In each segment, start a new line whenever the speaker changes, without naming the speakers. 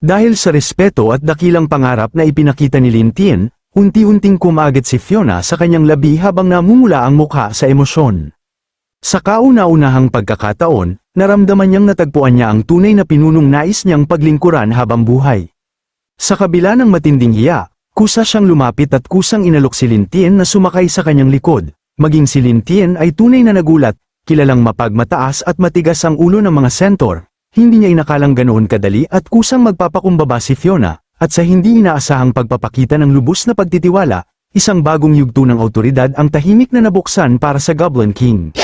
Dahil sa respeto at dakilang pangarap na ipinakita ni Lin Tian, unti-unting kumagat si Fiona sa kanyang labi habang namumula ang mukha sa emosyon. Sa kauna-unahang pagkakataon, naramdaman niyang natagpuan niya ang tunay na pinunong nais niyang paglingkuran habang buhay. Sa kabila ng matinding hiya, kusa siyang lumapit at kusang inalok si Lin Tian na sumakay sa kanyang likod. Maging si Lin Tian ay tunay na nagulat, kilalang mapagmataas at matigas ang ulo ng mga sentor. Hindi niya inakalang ganoon kadali at kusang magpapakumbaba si Fiona, at sa hindi inaasahang pagpapakita ng lubos na pagtitiwala, isang bagong yugto ng awtoridad ang tahimik na nabuksan para sa Goblin King.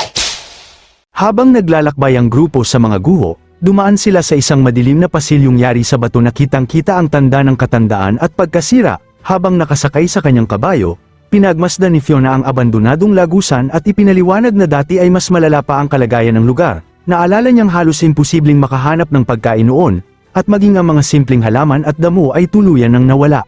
Habang naglalakbay ang grupo sa mga guho, dumaan sila sa isang madilim na pasilyong yari sa bato na kitang-kita ang tanda ng katandaan at pagkasira. Habang nakasakay sa kanyang kabayo, pinagmasdan ni Fiona ang abandonadong lagusan at ipinaliwanag na dati ay mas malala pa ang kalagayan ng lugar. Naalala niyang halos imposibleng makahanap ng pagkain noon, at maging ang mga simpleng halaman at damo ay tuluyan ng nawala.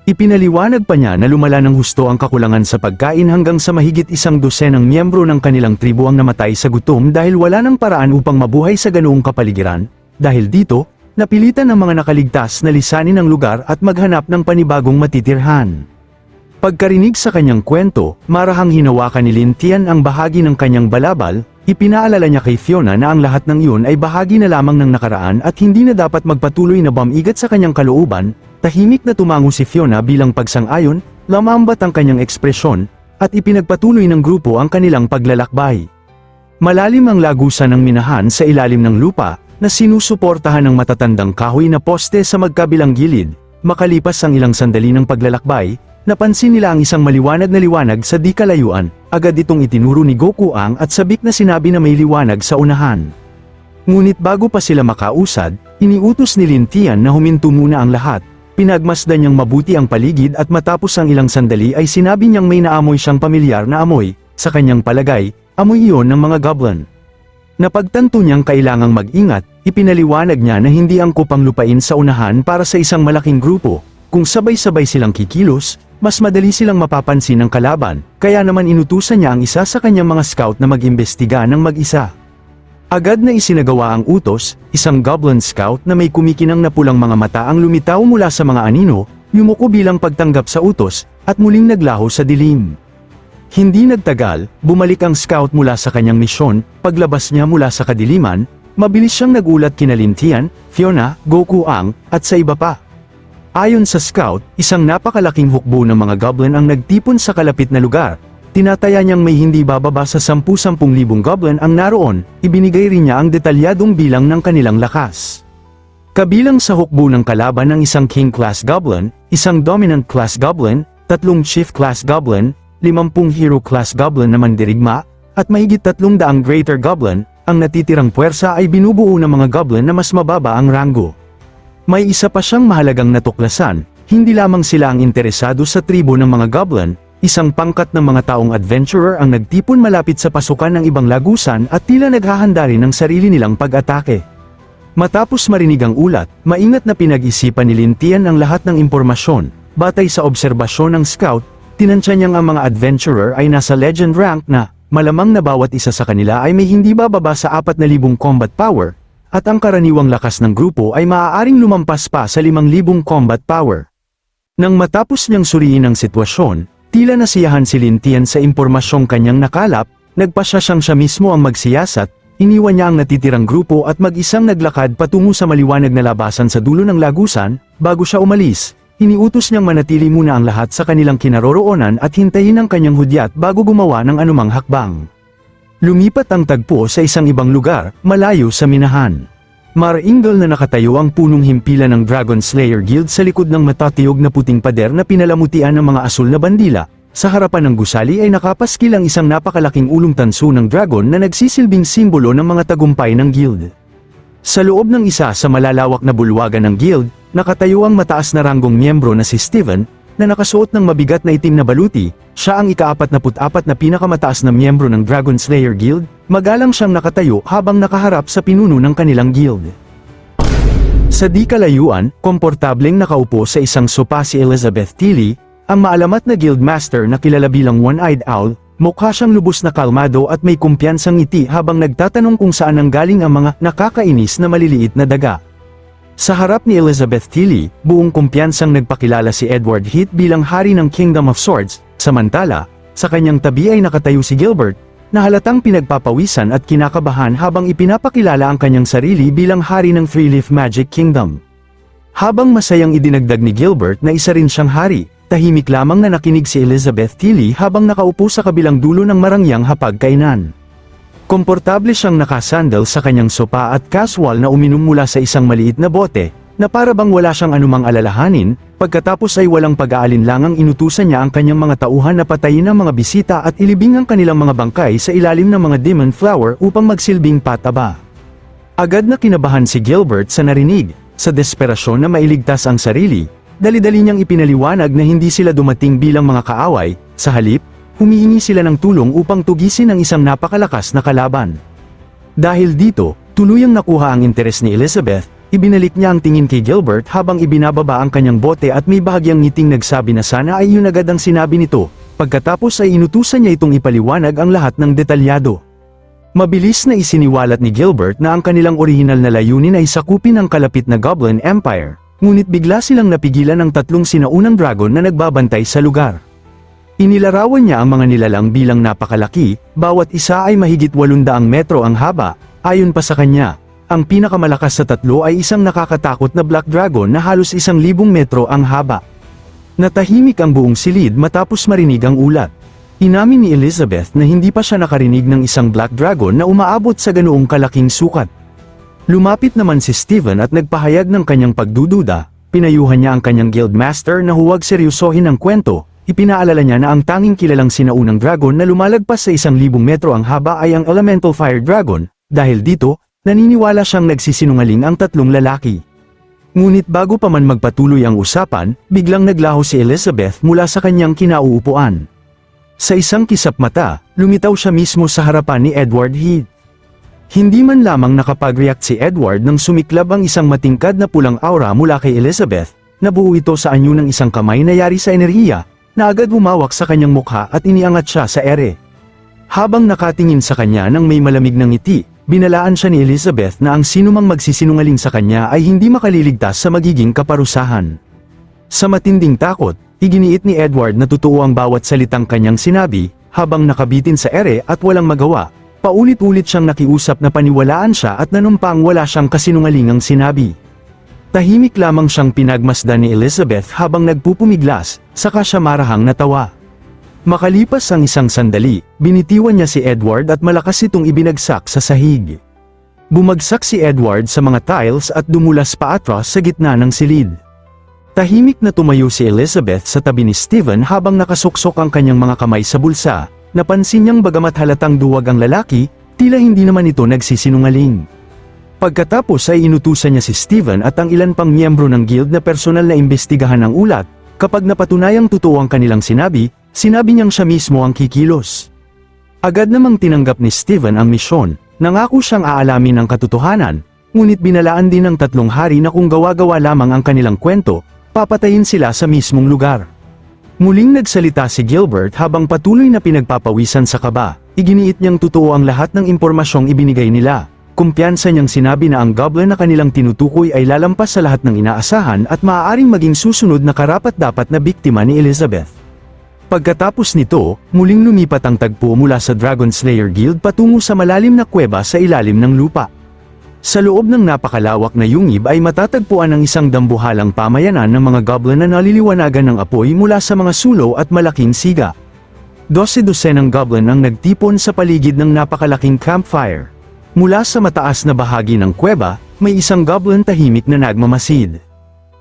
Ipinaliwanag pa niya na lumala ng husto ang kakulangan sa pagkain hanggang sa mahigit 100 miyembro ng kanilang tribo ang namatay sa gutom dahil wala ng paraan upang mabuhay sa ganoong kapaligiran. Dahil dito, napilitan ng mga nakaligtas na lisanin ang lugar at maghanap ng panibagong matitirhan. Pagkarinig sa kanyang kwento, marahang hinawakan ni Lin Tian ang bahagi ng kanyang balabal. Ipinaalala niya kay Fiona na ang lahat ng iyon ay bahagi na lamang ng nakaraan at hindi na dapat magpatuloy na bumigat sa kanyang kalooban. Tahimik na tumango si Fiona bilang pagsang-ayon, lamambat ang kanyang ekspresyon, at ipinagpatuloy ng grupo ang kanilang paglalakbay. Malalim ang lagusan ng minahan sa ilalim ng lupa, na sinusuportahan ng matatandang kahoy na poste sa magkabilang gilid. Makalipas ang ilang sandali ng paglalakbay, napansin nila ang isang maliwanag na liwanag sa di kalayuan. Agad itong itinuro ni Goku Ang at sabik na sinabi na may liwanag sa unahan. Ngunit bago pa sila makausad, iniutos ni Lin Tian na huminto muna ang lahat. Pinagmasdan niyang mabuti ang paligid at matapos ang ilang sandali ay sinabi niyang may naamoy siyang pamilyar na amoy. Sa kanyang palagay, amoy iyon ng mga goblin. Napagtanto niyang kailangang mag-ingat, ipinaliwanag niya na hindi angkop ang lupain sa unahan para sa isang malaking grupo. Kung sabay-sabay silang kikilos, mas madali silang mapapansin ng kalaban, kaya naman inutusan niya ang isa sa kanyang mga scout na mag-imbestiga ng mag-isa. Agad na isinagawa ang utos, isang goblin scout na may kumikinang na pulang mga mata ang lumitaw mula sa mga anino, yumuko bilang pagtanggap sa utos, at muling naglaho sa dilim. Hindi nagtagal, bumalik ang scout mula sa kanyang misyon. Paglabas niya mula sa kadiliman, mabilis siyang nagulat kina Lin Tian, Fiona, Goku Ang, at sa iba pa. Ayon sa scout, isang napakalaking hukbo ng mga goblin ang nagtipon sa kalapit na lugar. Tinataya niyang may hindi bababa sa 10,000 goblin ang naroon. Ibinigay rin niya ang detalyadong bilang ng kanilang lakas. Kabilang sa hukbo ng kalaban ang isang king-class goblin, isang dominant-class goblin, 3 chief-class goblin, 50 hero-class goblin na mandirigma, at mahigit 300 greater goblin. Ang natitirang puwersa ay binubuo ng mga goblin na mas mababa ang ranggo. May isa pa siyang mahalagang natuklasan, hindi lamang sila ang interesado sa tribo ng mga goblin, isang pangkat ng mga taong adventurer ang nagtipon malapit sa pasukan ng ibang lagusan at tila naghahanda rin ng sarili nilang pag-atake. Matapos marinig ang ulat, maingat na pinag-isipan ni Lin Tian ang lahat ng impormasyon. Batay sa obserbasyon ng scout, tinansya niyang ang mga adventurer ay nasa legend rank na, malamang na bawat isa sa kanila ay may hindi bababa sa 4,000 combat power, at ang karaniwang lakas ng grupo ay maaaring lumampas pa sa 5,000 combat power. Nang matapos niyang suriin ang sitwasyon, tila nasiyahan si Lin Tian sa impormasyong kanyang nakalap, nagpasya siyang siya mismo ang magsiyasat, iniwan niya ang natitirang grupo at mag-isang naglakad patungo sa maliwanag na labasan sa dulo ng lagusan. Bago siya umalis, iniutos niyang manatili muna ang lahat sa kanilang kinaroroonan at hintayin ang kanyang hudyat bago gumawa ng anumang hakbang. Lumipat ang tagpo sa isang ibang lugar, malayo sa minahan. Maringal na nakatayo ang punong himpilan ng Dragon Slayer Guild sa likod ng matatiyog na puting pader na pinalamutian ng mga asul na bandila. Sa harapan ng gusali ay nakapaskil ang isang napakalaking ulong tanso ng dragon na nagsisilbing simbolo ng mga tagumpay ng guild. Sa loob ng isa sa malalawak na bulwagan ng guild, nakatayo ang mataas na ranggong miyembro na si Steven, na nakasuot ng mabigat na itim na baluti. Siya ang ika-44 na pinakamataas na miyembro ng Dragon Slayer Guild. Magalang siyang nakatayo habang nakaharap sa pinuno ng kanilang guild. Sa di kalayuan, komportableng nakaupo sa isang sopa si Elizabeth Tilly, ang maalamat na guildmaster na kilala bilang One-Eyed Owl. Mukha siyang lubos na kalmado at may kumpiyansang ngiti habang nagtatanong kung saan nanggaling ang mga nakakainis na maliliit na daga. Sa harap ni Elizabeth Tilly, buong kumpiyansang nagpakilala si Edward Heath bilang hari ng Kingdom of Swords, samantala, sa kanyang tabi ay nakatayo si Gilbert, na halatang pinagpapawisan at kinakabahan habang ipinapakilala ang kanyang sarili bilang hari ng Three-Leaf Magic Kingdom. Habang masayang idinagdag ni Gilbert na isa rin siyang hari, tahimik lamang na nakinig si Elizabeth Tilly habang nakaupo sa kabilang dulo ng marangyang hapagkainan. Komportable siyang nakasandal sa kanyang sopa at casual na uminom mula sa isang maliit na bote, na para bang wala siyang anumang alalahanin, pagkatapos ay walang pag-aalinlangang inutusan niya ang kanyang mga tauhan na patayin ang mga bisita at ilibing ang kanilang mga bangkay sa ilalim ng mga demon flower upang magsilbing pataba. Agad na kinabahan si Gilbert sa narinig, sa desperasyon na mailigtas ang sarili, dali-dali niyang ipinaliwanag na hindi sila dumating bilang mga kaaway, sa halip, humihingi sila ng tulong upang tugisin ang isang napakalakas na kalaban. Dahil dito, tuluyang nakuha ang interes ni Elizabeth, ibinalik niya ang tingin kay Gilbert habang ibinababa ang kanyang bote at may bahagyang ngiting nagsabi na sana ay yun agad ang sinabi nito, pagkatapos ay inutusan niya itong ipaliwanag ang lahat ng detalyado. Mabilis na isiniwalat ni Gilbert na ang kanilang orihinal na layunin ay sakupin ang kalapit na Goblin Empire, ngunit bigla silang napigilan ng tatlong sinaunang dragon na nagbabantay sa lugar. Inilarawan niya ang mga nilalang bilang napakalaki, bawat isa ay mahigit 800 metro ang haba, ayon pa sa kanya. Ang pinakamalakas sa tatlo ay isang nakakatakot na Black Dragon na halos 1,000 metro ang haba. Natahimik ang buong silid matapos marinig ang ulat. Inamin ni Elizabeth na hindi pa siya nakarinig ng isang Black Dragon na umaabot sa ganoong kalaking sukat. Lumapit naman si Stephen at nagpahayag ng kanyang pagdududa, pinayuhan niya ang kanyang guildmaster na huwag seryosohin ang kwento. Ipinaalala niya na ang tanging kilalang sinaunang dragon na lumalagpas sa 1,000 metro ang haba ay ang Elemental Fire Dragon, dahil dito, naniniwala siyang nagsisinungaling ang tatlong lalaki. Ngunit bago pa man magpatuloy ang usapan, biglang naglaho si Elizabeth mula sa kanyang kinauupuan. Sa isang kisap mata, lumitaw siya mismo sa harapan ni Edward Heath. Hindi man lamang nakapag-react si Edward nang sumiklab ang isang matingkad na pulang aura mula kay Elizabeth, nabuo ito sa anyo ng isang kamay na yari sa enerhiya, na agad humawak sa kanyang mukha at iniangat siya sa ere. Habang nakatingin sa kanya nang may malamig na ngiti, binalaan siya ni Elizabeth na ang sinumang magsisinungaling sa kanya ay hindi makaliligtas sa magiging kaparusahan. Sa matinding takot, iginiit ni Edward na totoo ang bawat salitang kanyang sinabi, habang nakabitin sa ere at walang magawa, paulit-ulit siyang nakiusap na paniwalaan siya at nanumpang wala siyang kasinungalingang sinabi. Tahimik lamang siyang pinagmasdan ni Elizabeth habang nagpupumiglas, saka siya marahang natawa. Makalipas ang isang sandali, binitiwan niya si Edward at malakas itong ibinagsak sa sahig. Bumagsak si Edward sa mga tiles at dumulas paatras sa gitna ng silid. Tahimik na tumayo si Elizabeth sa tabi ni Stephen habang nakasuksok ang kanyang mga kamay sa bulsa. Napansin niyang bagamat halatang duwag ang lalaki, tila hindi naman ito nagsisinungaling. Pagkatapos ay inutusan niya si Stephen at ang ilan pang miyembro ng guild na personal na imbestigahan ang ulat. Kapag napatunayang totoo ang kanilang sinabi niyang siya mismo ang kikilos. Agad namang tinanggap ni Stephen ang misyon, nangako siyang aalamin ang katotohanan, ngunit binalaan din ng tatlong hari na kung gawa-gawa lamang ang kanilang kwento, papatayin sila sa mismong lugar. Muling nagsalita si Gilbert habang patuloy na pinagpapawisan sa kaba, iginiit niyang totoo ang lahat ng impormasyong ibinigay nila. Kumpiyansa niyang sinabi na ang goblin na kanilang tinutukoy ay lalampas sa lahat ng inaasahan at maaaring maging susunod na karapat-dapat na biktima ni Elizabeth. Pagkatapos nito, muling lumipat ang tagpo mula sa Dragon Slayer Guild patungo sa malalim na kuweba sa ilalim ng lupa. Sa loob ng napakalawak na yungib ay matatagpuan ang isang dambuhalang pamayanan ng mga goblin na naliliwanagan ng apoy mula sa mga sulok at malaking siga. 12-dosenang goblin ang nagtipon sa paligid ng napakalaking campfire. Mula sa mataas na bahagi ng kuweba, may isang goblin tahimik na nagmamasid.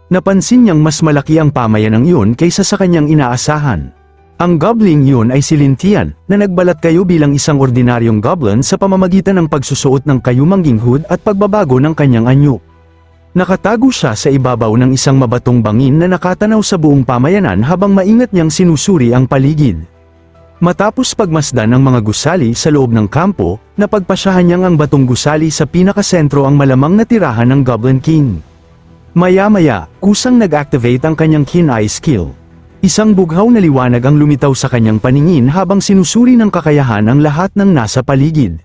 Napansin niyang mas malaki ang pamayanang iyon kaysa sa kanyang inaasahan. Ang goblin iyon ay si Lintian, na nagbalat kayo bilang isang ordinaryong goblin sa pamamagitan ng pagsusuot ng kayumangging hood at pagbabago ng kanyang anyo. Nakatago siya sa ibabaw ng isang mabatong bangin na nakatanaw sa buong pamayanan habang maingat niyang sinusuri ang paligid. Matapos pagmasdan ng mga gusali sa loob ng kampo, napagpasyahan niyang ang batong gusali sa pinakasentro ang malamang na tirahan ng Goblin King. Maya-maya, kusang nag-activate ang kanyang Keen Eye skill. Isang bughaw na liwanag ang lumitaw sa kanyang paningin habang sinusuri ng kakayahan ang lahat ng nasa paligid.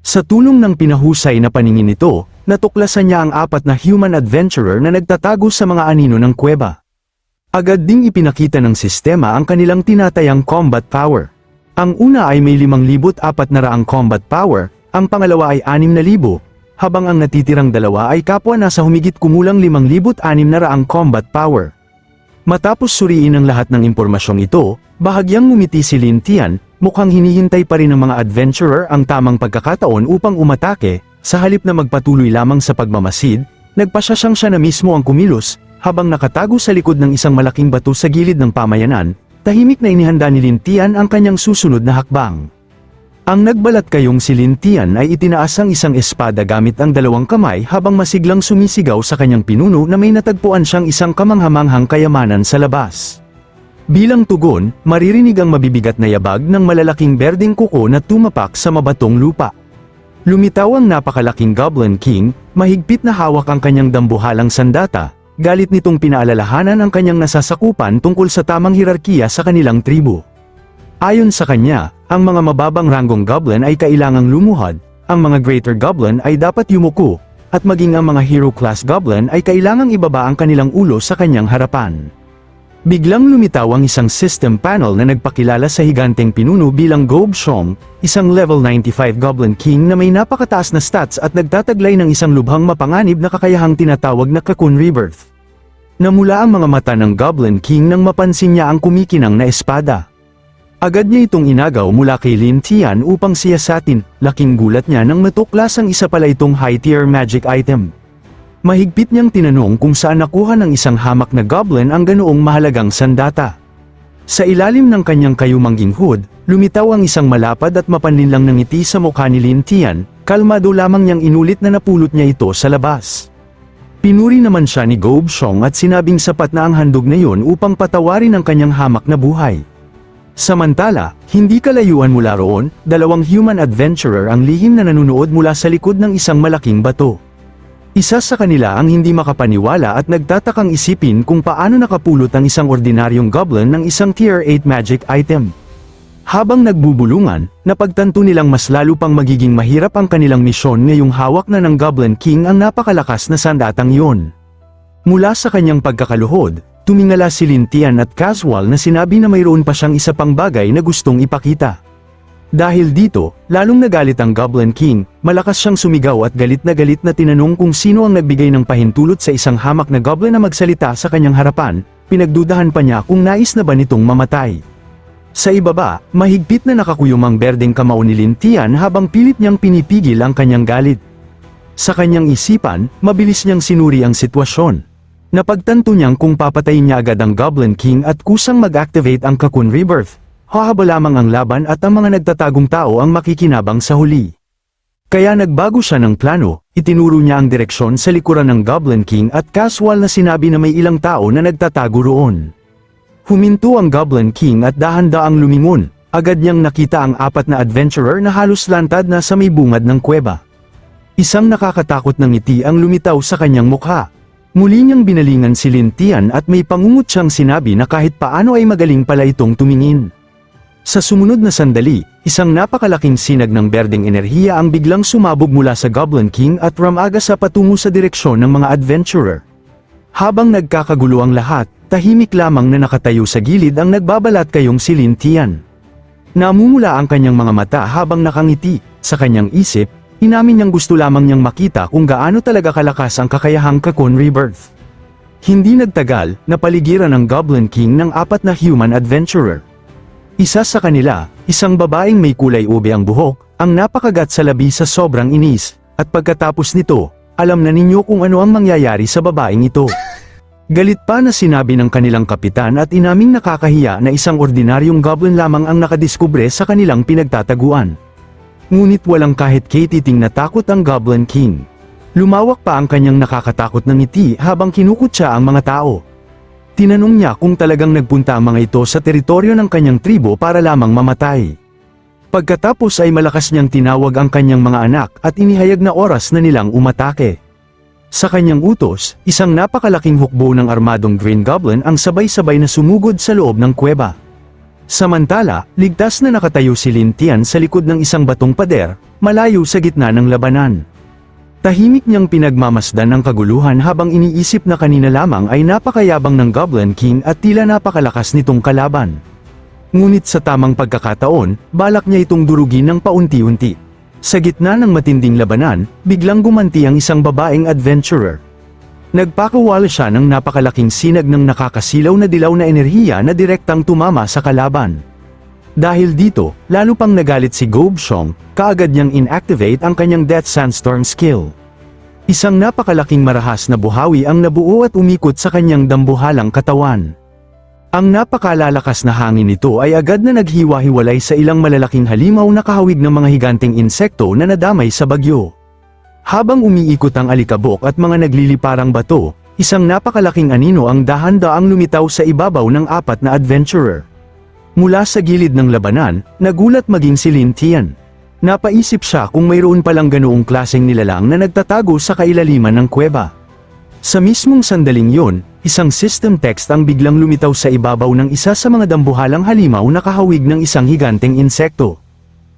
Sa tulong ng pinahusay na paningin nito, natuklasan niya ang 4 na human adventurer na nagtatago sa mga anino ng kuweba. Agad ding ipinakita ng sistema ang kanilang tinatayang combat power. Ang una ay may 5,400 combat power, ang pangalawa ay 6,000, habang ang natitirang dalawa ay kapwa nasa humigit kumulang 5,600 combat power. Matapos suriin ang lahat ng impormasyong ito, bahagyang ngumiti si Lin Tian, mukhang hinihintay pa rin ng mga adventurer ang tamang pagkakataon upang umatake. Sa halip na magpatuloy lamang sa pagmamasid, nagpasya siya na mismo ang kumilos, habang nakatago sa likod ng isang malaking bato sa gilid ng pamayanan, tahimik na inihanda ni Lin Tian ang kanyang susunod na hakbang. Ang nagbalat kayong si Lin Tian ay itinaas ang isang espada gamit ang 2 kamay habang masiglang sumisigaw sa kanyang pinuno na may natagpuan siyang isang kamanghamanghang kayamanan sa labas. Bilang tugon, maririnig ang mabibigat na yabag ng malalaking berdeng kuko na tumapak sa mabatong lupa. Lumitaw ang napakalaking Goblin King, mahigpit na hawak ang kanyang dambuhalang sandata, galit nitong pinaalalahanan ang kanyang nasasakupan tungkol sa tamang hirarkiya sa kanilang tribo. Ayon sa kanya, ang mga mababang ranggong goblin ay kailangang lumuhod, ang mga greater goblin ay dapat yumuko, at maging ang mga hero class goblin ay kailangang ibaba ang kanilang ulo sa kanyang harapan. Biglang lumitaw ang isang system panel na nagpakilala sa higanteng pinuno bilang Gob Shong, isang level 95 Goblin King na may napakataas na stats at nagtataglay ng isang lubhang mapanganib na kakayahang tinatawag na Cocoon Rebirth. Namula ang mga mata ng Goblin King nang mapansin niya ang kumikinang na espada. Agad niya itong inagaw mula kay Lin Tian upang siyasatin, laking gulat niya nang matuklas ang isa pala itong high-tier magic item. Mahigpit niyang tinanong kung saan nakuha ng isang hamak na goblin ang ganoong mahalagang sandata. Sa ilalim ng kanyang kayumangging hood, lumitaw ang isang malapad at mapanlinlang na ngiti sa mukha ni Lin Tian, kalmado lamang niyang inulit na napulot niya ito sa labas. Pinuri naman siya ni Gob Shong at sinabing sapat na ang handog na iyon upang patawarin ang kanyang hamak na buhay. Samantala, hindi kalayuan mula roon, 2 human adventurer ang lihim na nanunood mula sa likod ng isang malaking bato. Isa sa kanila ang hindi makapaniwala at nagtatakang isipin kung paano nakapulot ang isang ordinaryong goblin ng isang tier 8 magic item. Habang nagbubulungan, napagtanto nilang mas lalo pang magiging mahirap ang kanilang misyon ngayong hawak na ng Goblin King ang napakalakas na sandatang iyon. Mula sa kanyang pagkakaluhod, tumingala si Lin Tian at casual na sinabi na mayroon pa siyang isa pang bagay na gustong ipakita. Dahil dito, lalong nagalit ang Goblin King, malakas siyang sumigaw at galit na tinanong kung sino ang nagbigay ng pahintulot sa isang hamak na goblin na magsalita sa kanyang harapan, pinagdudahan pa niya kung nais na ba nitong mamatay. Sa ibaba, mahigpit na nakakuyom ang berdeng kamao ni Lin Tian habang pilit niyang pinipigil ang kanyang galit. Sa kanyang isipan, mabilis niyang sinuri ang sitwasyon. Napagtanto niyang kung papatayin niya agad ang Goblin King at kusang mag-activate ang Cocoon Rebirth, hahaba lamang ang laban at ang mga nagtatagong tao ang makikinabang sa huli. Kaya nagbago siya ng plano, itinuro niya ang direksyon sa likuran ng Goblin King at casual na sinabi na may ilang tao na nagtatago roon. Huminto ang Goblin King at dahan-daang lumingon, agad niyang nakita ang 4 na adventurer na halos lantad na sa may bungad ng kuweba. Isang nakakatakot na ngiti ang lumitaw sa kanyang mukha. Muli niyang binalingan si Lin Tian at may pangungot siyang sinabi na kahit paano ay magaling pala itong tumingin. Sa sumunod na sandali, isang napakalaking sinag ng berdeng enerhiya ang biglang sumabog mula sa Goblin King at ramaga sa patungo sa direksyon ng mga adventurer. Habang nagkakagulo ang lahat, tahimik lamang na nakatayo sa gilid ang nagbabalat kayong si Lin Tian. Namumula ang kanyang mga mata habang nakangiti, sa kanyang isip, inamin niyang gusto lamang niyang makita kung gaano talaga kalakas ang kakayahang Cocoon Rebirth. Hindi nagtagal, napaligiran ng Goblin King ng 4 na human adventurer. Isa sa kanila, isang babaeng may kulay ube ang buhok, ang napakagat sa labi sa sobrang inis, at pagkatapos nito, alam na ninyo kung ano ang mangyayari sa babaeng ito. Galit pa na sinabi ng kanilang kapitan at inaming nakakahiya na isang ordinaryong goblin lamang ang nakadiskubre sa kanilang pinagtataguan. Ngunit walang kahit katiting na takot ang Goblin King. Lumawak pa ang kanyang nakakatakot na ngiti habang kinukutsa ang mga tao. Tinanong niya kung talagang nagpunta ang mga ito sa teritoryo ng kanyang tribo para lamang mamatay. Pagkatapos ay malakas niyang tinawag ang kanyang mga anak at inihayag na oras na nilang umatake. Sa kanyang utos, isang napakalaking hukbo ng armadong Green Goblin ang sabay-sabay na sumugod sa loob ng kuweba. Samantala, ligtas na nakatayo si Lin Tian sa likod ng isang batong pader, malayo sa gitna ng labanan. Tahimik niyang pinagmamasdan ang kaguluhan habang iniisip na kanina lamang ay napakayabang ng Goblin King at tila napakalakas nitong kalaban. Ngunit sa tamang pagkakataon, balak niya itong durugin ng paunti-unti. Sa gitna ng matinding labanan, biglang gumanti ang isang babaeng adventurer. Nagpakawala siya ng napakalaking sinag ng nakakasilaw na dilaw na enerhiya na direktang tumama sa kalaban. Dahil dito, lalo pang nagalit si Gobshong, kaagad niyang inactivate ang kanyang Death Sandstorm skill. Isang napakalaking marahas na buhawi ang nabuo at umikot sa kanyang dambuhalang katawan. Ang napakalalakas na hangin nito ay agad na naghiwa-hiwalay sa ilang malalaking halimaw na kahawig ng mga higanteng insekto na nadamay sa bagyo. Habang umiikot ang alikabok at mga nagliliparang bato, isang napakalaking anino ang dahan-daang lumitaw sa ibabaw ng apat na adventurer. Mula sa gilid ng labanan, nagulat maging si Lin Tian. Napaisip siya kung mayroon palang ganoong klaseng nilalang na nagtatago sa kailaliman ng kuweba. Sa mismong sandaling yon, isang system text ang biglang lumitaw sa ibabaw ng isa sa mga dambuhalang halimaw na kahawig ng isang higanteng insekto.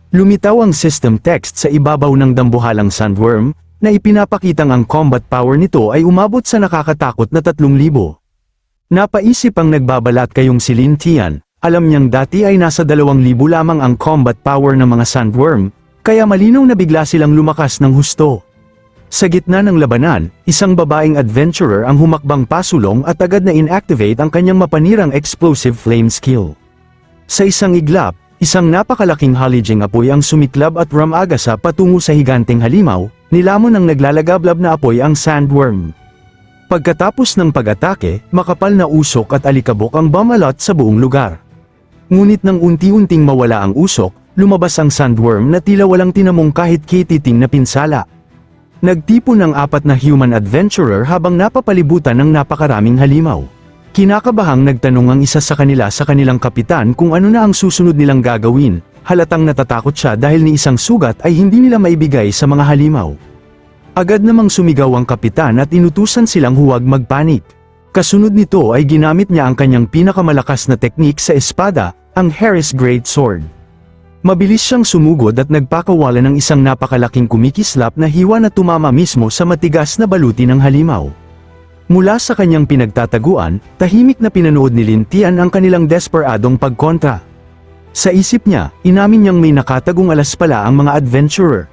Lumitaw ang system text sa ibabaw ng dambuhalang sandworm, na ipinapakitang ang combat power nito ay umabot sa nakakatakot na 3,000. Napaisip ang nagbabalat kayong si Lin Tian. Alam niyang dati ay nasa 2,000 lamang ang combat power ng mga sandworm, kaya malinaw na bigla silang lumakas ng husto. Sa gitna ng labanan, isang babaeng adventurer ang humakbang pasulong at agad na inactivate ang kanyang mapanirang explosive flame skill. Sa isang iglap, isang napakalaking halijeng apoy ang sumiklab at rumagasa patungo sa higanteng halimaw, nilamon ng naglalagablab na apoy ang sandworm. Pagkatapos ng pag-atake, makapal na usok at alikabok ang bumalot sa buong lugar. Ngunit nang unti-unting mawala ang usok, lumabas ang sandworm na tila walang tinamong kahit kititing na pinsala. Nagtipon ng apat na human adventurer habang napapalibutan ng napakaraming halimaw. Kinakabahang nagtanong ang isa sa kanila sa kanilang kapitan kung ano na ang susunod nilang gagawin, halatang natatakot siya dahil ni isang sugat ay hindi nila maibigay sa mga halimaw. Agad namang sumigaw ang kapitan at inutusan silang huwag magpanik. Kasunod nito ay ginamit niya ang kanyang pinakamalakas na teknik sa espada, ang Harris Great Sword. Mabilis siyang sumugod at nagpakawala ng isang napakalaking kumikislap na hiwa na tumama mismo sa matigas na baluti ng halimaw. Mula sa kanyang pinagtataguan, tahimik na pinanood ni Lin Tian ang kanilang desperadong pagkontra. Sa isip niya, inamin niyang may nakatagong alas pala ang mga adventurer.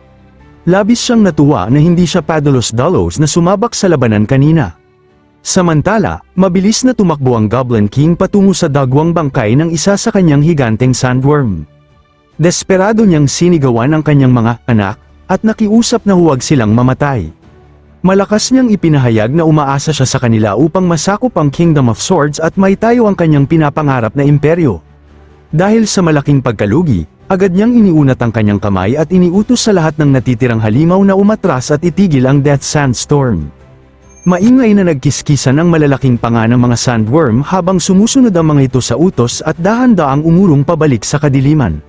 Labis siyang natuwa na hindi siya padalos-dalos na sumabak sa labanan kanina. Samantala, mabilis na tumakbo ang Goblin King patungo sa dagwang bangkay ng isa sa kanyang higanteng sandworm. Desperado niyang sinigawan ang kanyang mga anak, at nakiusap na huwag silang mamatay. Malakas niyang ipinahayag na umaasa siya sa kanila upang masakop ang Kingdom of Swords at maitayo ang kanyang pinapangarap na imperyo. Dahil sa malaking pagkalugi, agad niyang iniunat ang kanyang kamay at iniutos sa lahat ng natitirang halimaw na umatras at itigil ang Death Sandstorm. Maingay na nagkiskisan ang malalaking panga ng mga sandworm habang sumusunod ang mga ito sa utos at dahan-daang umurong pabalik sa kadiliman.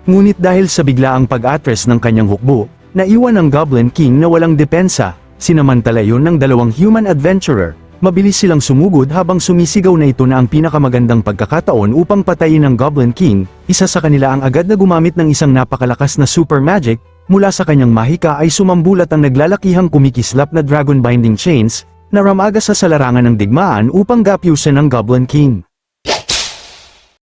Ngunit dahil sa biglaang pag-atres ng kanyang hukbo, naiwan ang Goblin King na walang depensa, sinamantala yun ng dalawang human adventurer. Mabilis silang sumugod habang sumisigaw na ito na ang pinakamagandang pagkakataon upang patayin ang Goblin King. Isa sa kanila ang agad na gumamit ng isang napakalakas na super magic. Mula sa kanyang mahika ay sumambulat ang naglalakihang kumikislap na dragon binding chains, na ramagasa sa larangan ng digmaan upang gapyusin ang Goblin King.